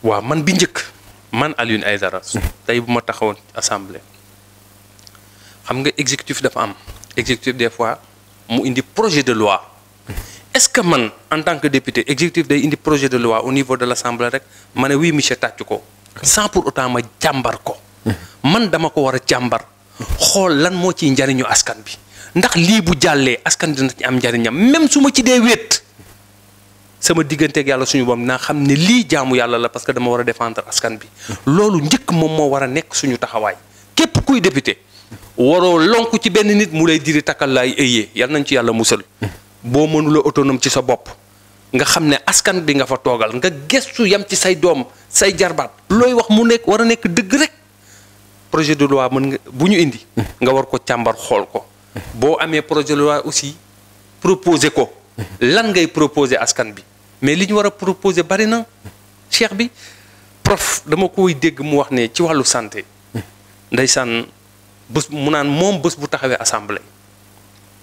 waaw man bi njëkk man Alioune Aïdara tey bu ma taxawoon assemblée xam nga exécutif dafa am exécutif des fois mu indi projet de loi est-ce que man en tant que député exécutif day indi projet de loi au niveau de l'assemblée rek ma ne oui monsieur tàcc ko sans pour autant ma jàmbar ko man dama ko war a jàmbar xool lan moo ciy njariñu askan bi ndax lii bu jàllee askan dina ci am njariñam même su ma ci dee wéet sama digganteeg yàlla suñu boom naa xam ne lii jaamu yàlla la parce que dama war a défendre askan bi loolu njëkk moom moo war a nekk suñu taxawaay képp kuy député waroo lonku ci benn nit mu lay diri takkal laay ëyyee yal nañ ci yàlla musal boo mënula autonome ci sa bopp nga xam ne askan bi nga fa toogal nga gestu yam ci say doom say jarbaat looy wax mu nekk war a nekk dëgg rek projet de loi mën nga bu ñu indi nga war ko càmbar xool ko boo amee projet de loi aussi proposer ko lan ngay proposer askan bi mais li ñu war a proposer bari na cheikh bi prof dama koy dégg mu wax ne ci wàllu santé ndeysaan bés mu naan moom bés bu taxawee assemblée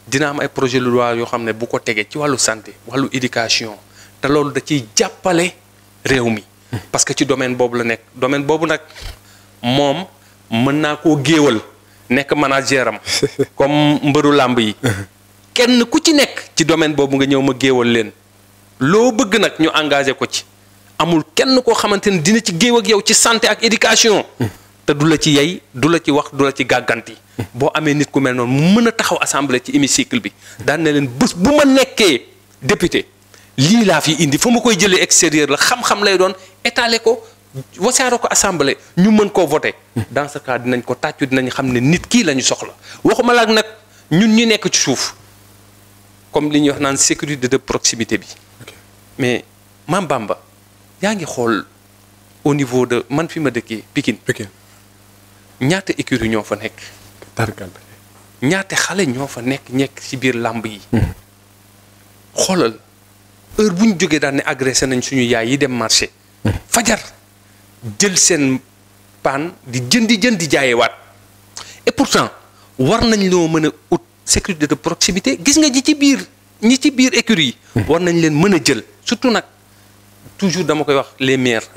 dina am ay projet de loi yoo xam ne bu ko tegee ci wàllu santé wàllu éducation te loolu da ciy jàppale réew mi parce que ci domaine boobu la nekk domaine boobu nag moom mën naa koo géewal nekk manager am comme mbëru làmb yi kenn ku ci nekk ci domaine boobu nga ñëw ma géewal leen loo bëgg nag ñu engagé ko ci amul kenn koo xamante ne dina ci géew ak yow ci santé ak éducation te du la ci yey du la ci wax du la ci gàgganti boo amee nit ku mel noonu mu mën a taxaw assemblée ci hémicycle bi daan ne leen bés bu ma nekkee député lii laa fi indi fa ma koy jëlee extérieur la xam-xam lay doon étaler ko wasaare ko assemblée ñu mën koo voter dans ce cas dinañ ko tàccu dinañ xam ne nit kii la ñu soxla waxuma la nag ñun ñu nekk ci suuf comme li ñuy wax naan sécurité de proximité bi mais Mame Bamba yaa ngi xool au niveau de man fi ma dëkkee Pikine ñaata écurie ñoo fa nekk ñaata xale ñoo fa nekk ci biir làmb yi xoolal heure bu ñu jógee daal ne agressé nañ suñu yaay yi dem marché fajar jël seen paan di jëndi jaayewaat et pourtant war nañ loo mën a ut sécurité de proximité gis nga ñi ci biir écurie yi war nañ leen mën a jël surtout nag toujours dama koy wax les maires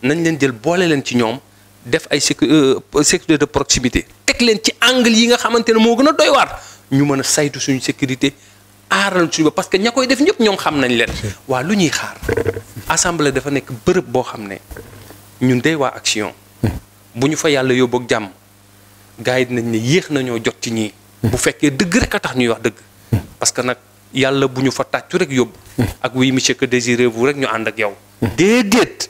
nañ leen jël boole leen ci ñoom def ay sécurité de proximité teg leen ci angle yi nga xamante ne moo gën a doy waar ñu mën a saytu suñu sécurité aaral suñu ba parce que ña koy def ñëpp ñoom xam nañ leen waa lu ñuy xaar assemblée dafa nekk bërëb boo xam ne ñun day waa action bu ñu fa yàlla yóbbu ak jàmm gars yi dinañ ne yéex nañoo jot ci ñii bu fekkee dëgg rek a tax ñuy wax dëgg parce que nag yàlla bu ñu fa tàccu rek yóbbu ak oui monsieur que désirez-vous rek ñu ànd ak yow déedéet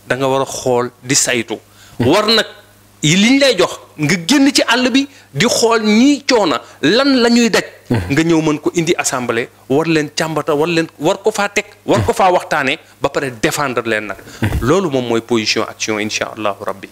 da nga war a xool di saytu war nag liñ lay jox nga génn ci àll bi di xool ñii coona lan la ñuy daj nga ñëw mën ko indi assemblée war leen càmbata war ko faa teg war ko faa waxtaanee ba pare défendre leen nag loolu moom mooy position action incha allahu rabbi